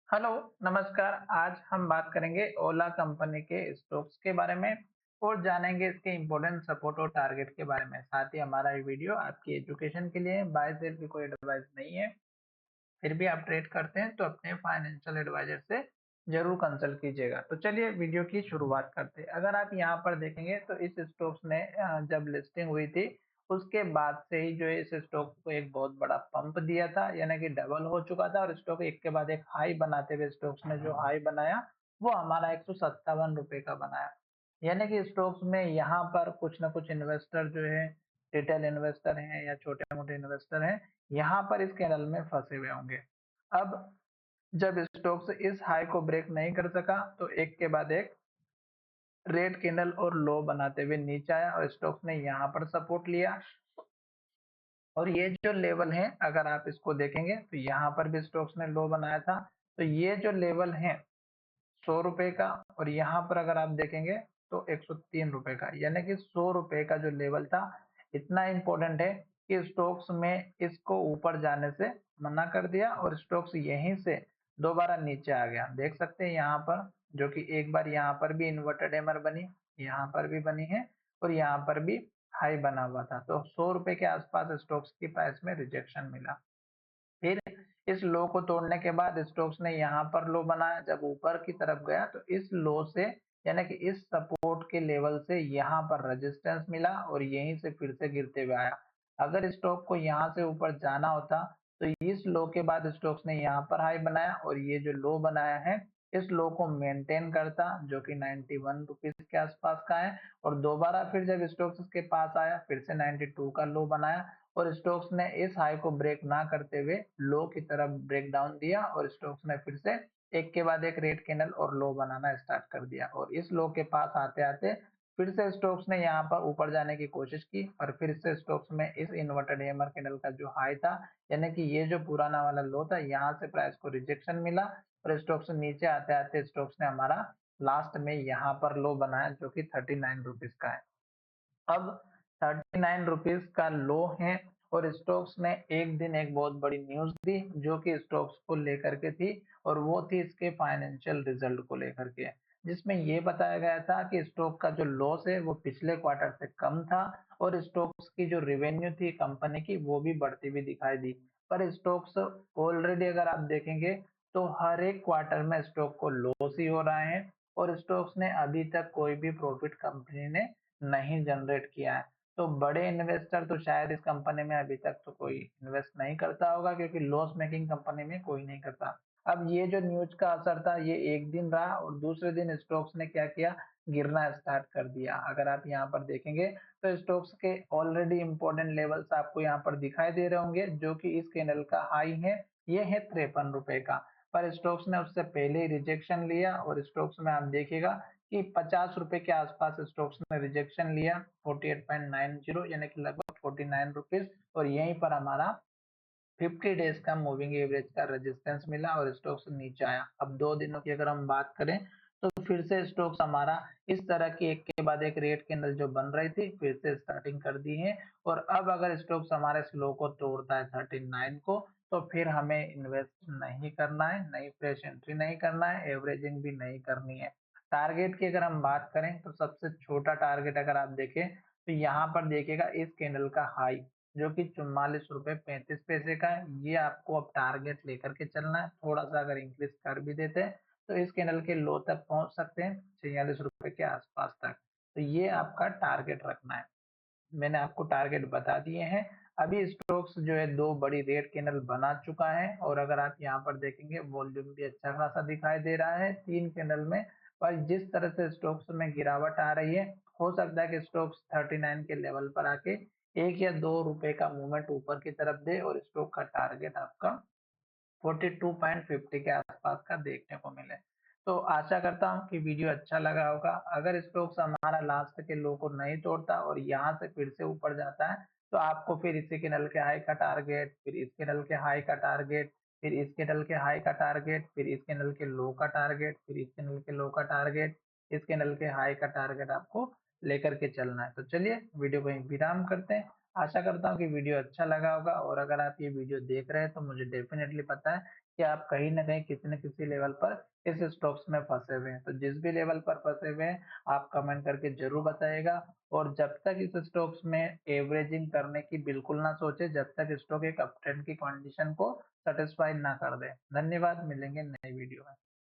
Hello, नमस्कार। आज हम बात करेंगे ओला कंपनी के स्टॉक्स के बारे में और जानेंगे इसके इम्पोर्टेंट सपोर्ट और टारगेट के बारे में। साथ ही हमारा ये वीडियो आपकी एजुकेशन के लिए बाय सेल की कोई एडवाइस नहीं है। फिर भी आप ट्रेड करते हैं तो अपने फाइनेंशियल एडवाइजर से जरूर कंसल्ट कीजिएगा। तो चलिए वीडियो की शुरुआत करते हैं। अगर आप यहाँ पर देखेंगे तो इस स्टॉक्स ने जब लिस्टिंग हुई थी उसके बाद से ही जो है इस स्टॉक को एक बहुत बड़ा पंप दिया था, यानी कि डबल हो चुका था और स्टॉक एक के बाद एक हाई बनाते हुए स्टॉक्स ने जो हाई बनाया वो हमारा 157 रुपए का बनाया। यानी कि स्टॉक्स में यहाँ पर कुछ ना कुछ इन्वेस्टर जो है, रिटेल इन्वेस्टर हैं या छोटे मोटे इन्वेस्टर हैं, यहाँ पर इस कैंडल में फंसे हुए होंगे। अब जब स्टॉक्स इस हाई को ब्रेक नहीं कर सका तो एक के बाद एक रेड कैंडल और लो बनाते हुए नीचे आया और स्टॉक्स ने यहाँ पर सपोर्ट लिया। और ये जो लेवल है अगर आप इसको देखेंगे तो यहाँ पर भी स्टॉक्स ने लो बनाया था। तो ये जो लेवल है 100 रुपए का, और यहाँ पर अगर आप देखेंगे तो 103 रुपए का, यानी कि 100 रुपए का जो लेवल था इतना इंपॉर्टेंट है कि स्टॉक्स में इसको ऊपर जाने से मना कर दिया और स्टॉक्स यहीं से दोबारा नीचे आ गया। देख सकते हैं यहाँ पर, जो कि एक बार यहाँ पर भी इन्वर्टेड एमर बनी, यहाँ पर भी बनी है और यहाँ पर भी हाई बना हुआ था। तो 100 रुपए के आसपास स्टॉक्स की प्राइस में रिजेक्शन मिला। फिर इस लो को तोड़ने के बाद स्टोक्स ने यहाँ पर लो बनाया। जब ऊपर की तरफ गया तो इस लो से, यानी कि इस सपोर्ट के लेवल से यहाँ पर रेजिस्टेंस मिला और यहीं से फिर से गिरते हुए आया। अगर स्टॉक को यहाँ से ऊपर जाना होता तो इस लो के बाद स्टॉक्स ने यहाँ पर हाई बनाया और ये जो लो बनाया है इस लो को मेंटेन करता, जो कि 91 रुपीज के आसपास का है। और दोबारा फिर जब स्टॉक्स के पास आया फिर से 92 का लो बनाया और स्टोक्स ने इस हाई को ब्रेक ना करते हुए लो की तरफ ब्रेक डाउन दिया और स्टोक्स ने फिर से एक के बाद एक रेड कैंडल और लो बनाना स्टार्ट कर दिया। और इस लो के पास आते आते फिर से स्टोक्स ने यहाँ पर ऊपर जाने की कोशिश की और फिर से स्टोक्स में इस इन्वर्टेड हैमर कैंडल का जो हाई था, यानी कि ये जो पुराना वाला लो था, यहाँ से प्राइस को रिजेक्शन मिला और स्टोक्स नीचे आते आते स्टोक्स ने हमारा लास्ट में यहाँ पर लो बनाया जो कि 39 रुपीज का है। अब 39 रुपीज का लो है और स्टोक्स ने एक दिन एक बहुत बड़ी न्यूज दी जो कि स्टोक्स को लेकर के थी, और वो थी इसके फाइनेंशियल रिजल्ट को लेकर के, जिसमें ये बताया गया था कि स्टॉक का जो लॉस है वो पिछले क्वार्टर से कम था और स्टॉक्स की जो रेवेन्यू थी कंपनी की वो भी बढ़ती हुई दिखाई दी। पर स्टॉक्स ऑलरेडी अगर आप देखेंगे तो हर एक क्वार्टर में स्टॉक को लॉस ही हो रहा है और स्टॉक्स ने अभी तक कोई भी प्रॉफिट कंपनी ने नहीं जनरेट किया है। तो बड़े इन्वेस्टर तो शायद इस कंपनी में अभी तक तो कोई इन्वेस्ट नहीं करता होगा, क्योंकि लॉस मेकिंग कंपनी में कोई नहीं करता। अब ये जो न्यूज का असर था ये एक दिन रहा और दूसरे दिन स्टॉक्स ने क्या किया, गिरना स्टार्ट कर दिया। अगर आप यहाँ पर देखेंगे तो स्टॉक्स के ऑलरेडी इंपॉर्टेंट लेवल्स आपको यहाँ पर दिखाई दे रहे होंगे, जो कि इस कैंडल का हाई है, ये है 53 रुपए का। पर स्टॉक्स ने उससे पहले ही रिजेक्शन लिया और स्टॉक्स में आप देखिएगा कि 50 रुपए के आसपास स्टॉक्स ने रिजेक्शन लिया, 48.90, यानी कि लगभग 49 रुपीज। और यहीं पर हमारा 50 डेज का मूविंग एवरेज का रेजिस्टेंस मिला और स्टॉक्स नीचे आया। अब 2 दिनों की अगर हम बात करें तो फिर से स्टॉक्स हमारा इस तरह की एक के बाद एक रेड कैंडल जो बन रही थी फिर से स्टार्टिंग कर दी है। और अब अगर स्टॉक्स हमारे स्लो को तोड़ता है 39 को तो फिर हमें इन्वेस्ट नहीं करना है, नई फ्रेश एंट्री नहीं करना है, एवरेजिंग भी नहीं करनी है। टारगेट की अगर हम बात करें तो सबसे छोटा टारगेट अगर आप देखें तो यहाँ पर देखिएगा इस कैंडल का हाई जो कि 44 रुपए 35 पैसे का है, ये आपको अब टारगेट लेकर के चलना है। थोड़ा सा अगर इंक्रीज कर भी देते हैं तो इस कैंडल के लो तक पहुंच सकते हैं 46 रुपए के आसपास तक। तो ये आपका टारगेट रखना है। मैंने आपको टारगेट बता दिए हैं। अभी स्टॉक्स जो है दो बड़ी रेड कैंडल बना चुका है और अगर आप यहाँ पर देखेंगे वॉल्यूम भी अच्छा खासा दिखाई दे रहा है 3 कैंडल में। पर जिस तरह से स्टॉक्स में गिरावट आ रही है हो सकता है कि स्टॉक्स 39 के लेवल पर आके 1 या 2 रुपए का मूवमेंट ऊपर की तरफ दे और स्टॉक का टारगेट आपका 42.50 के आसपास का देखने को मिले। तो आशा करता हूँ कि वीडियो अच्छा लगा होगा। अगर स्टॉक्स हमारा लास्ट के लो को नहीं तोड़ता और यहाँ से फिर से ऊपर जाता है तो आपको फिर इसी कैंडल के हाई का टारगेट, फिर इस कैंडल के हाई का टारगेट, फिर इस कैंडल के हाई का टारगेट, फिर इस कैंडल के लो का टारगेट, फिर इस कैंडल के लो का टारगेट, इस कैंडल के हाई का टारगेट आपको लेकर के चलना है। तो चलिए वीडियो को यहीं विराम करते हैं। आशा करता हूँ कि वीडियो अच्छा लगा होगा और अगर आप ये वीडियो देख रहे हैं तो मुझे डेफिनेटली पता है कि आप कहीं न कहीं किसी न किसी लेवल पर इस स्टॉक्स में फँसे हुए हैं। तो जिस भी लेवल पर फँसे हुए हैं, आप कमेंट करके ज़रूर बताइएगा और जब तक इस स्टॉक्स में एवरेजिंग करने की बिल्कुल ना सोचें, जब तक स्टॉक एक अप ट्रेंड की कंडीशन को सैटिस्फाई ना कर दे। धन्यवाद, मिलेंगे नई वीडियो में।